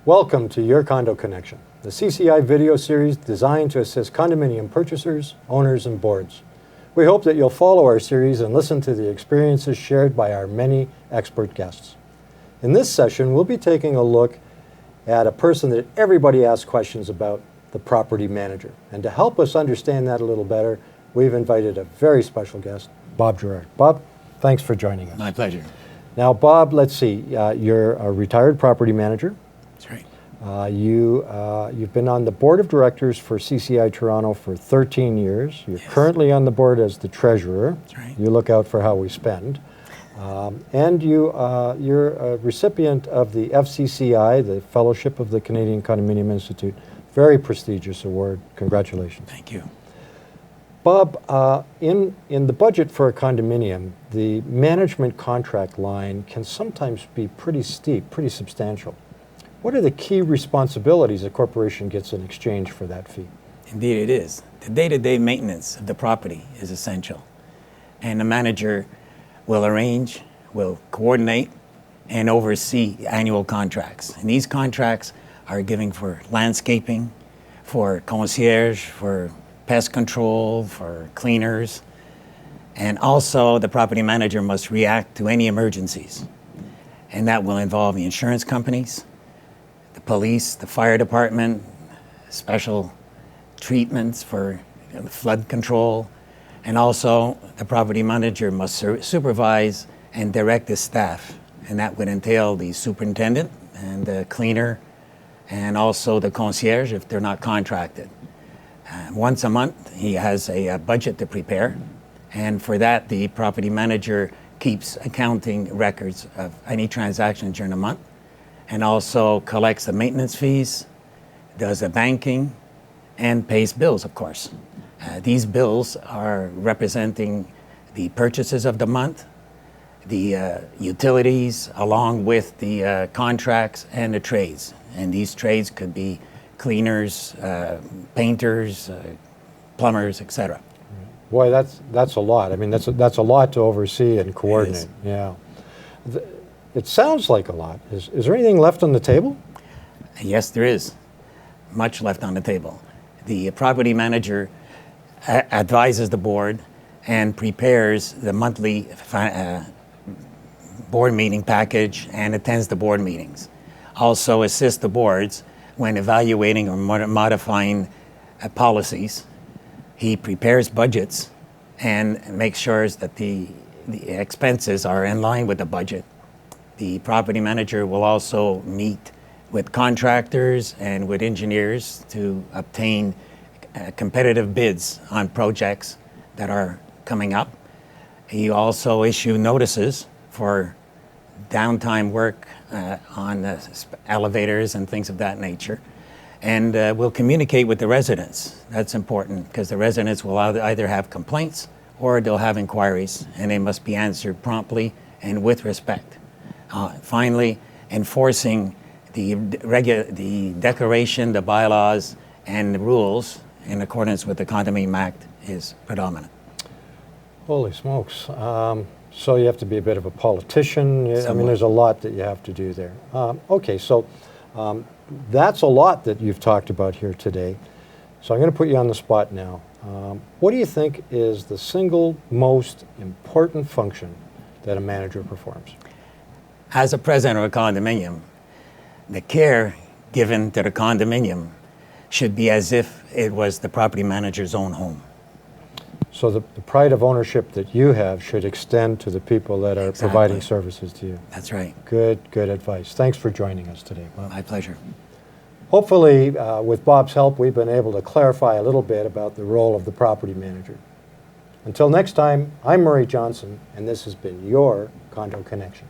Welcome to Your Condo Connection, the CCI video series designed to assist condominium purchasers, owners, and boards. We hope that you'll follow our series and listen to the experiences shared by our many expert guests. In this session, we'll be taking a look at a person that everybody asks questions about, the property manager. And to help us understand that a little better, we've invited a very special guest, Bob Girard. Bob, thanks for joining us. My pleasure. Now, Bob, let's see. You're a retired property manager. That's right. You've been on the board of directors for CCI Toronto for 13 years. You're Yes. currently on the board as the treasurer. That's right. You look out for how we spend. And you're a recipient of the FCCI, the Fellowship of the Canadian Condominium Institute. Very prestigious award. Congratulations. Thank you. Bob, in the budget for a condominium, the management contract line can sometimes be pretty steep, pretty substantial. What are the key responsibilities a corporation gets in exchange for that fee? Indeed it is. The day-to-day maintenance of the property is essential. And the manager will arrange, will coordinate, and oversee annual contracts. And these contracts are given for landscaping, for concierge, for pest control, for cleaners. And also the property manager must react to any emergencies. And that will involve the insurance companies, the police, the fire department, special treatments for flood control, and also the property manager must supervise and direct the staff, and that would entail the superintendent and the cleaner and also the concierge if they're not contracted. Once a month he has a budget to prepare, and for that the property manager keeps accounting records of any transactions during the month, and also collects the maintenance fees, does the banking, and pays bills, of course. These bills are representing the purchases of the month, the utilities, along with the contracts and the trades. And these trades could be cleaners, painters, plumbers, etc. Boy, that's a lot. I mean, that's a lot to oversee and coordinate. Yeah. It sounds like a lot. Is there anything left on the table? Yes, there is. Much left on the table. The property manager advises the board and prepares the monthly board meeting package and attends the board meetings. Also assists the boards when evaluating or modifying policies. He prepares budgets and makes sure that the expenses are in line with the budget. The property manager will also meet with contractors and with engineers to obtain competitive bids on projects that are coming up. He also issue notices for downtime work on elevators and things of that nature. And will communicate with the residents. That's important because the residents will either have complaints or they'll have inquiries, and they must be answered promptly and with respect. Finally, enforcing the declaration, the bylaws, and the rules in accordance with the Condominium Act is predominant. Holy smokes. So you have to be a bit of a politician. I mean, there's a lot that you have to do there. Okay, so that's a lot that you've talked about here today. So I'm going to put you on the spot now. What do you think is the single most important function that a manager performs? As a president of a condominium, the care given to the condominium should be as if it was the property manager's own home. So the pride of ownership that you have should extend to the people that are providing services to you. That's right. Good advice. Thanks for joining us today, Bob. My pleasure. Hopefully, with Bob's help, we've been able to clarify a little bit about the role of the property manager. Until next time, I'm Murray Johnson, and this has been your Condo Connection.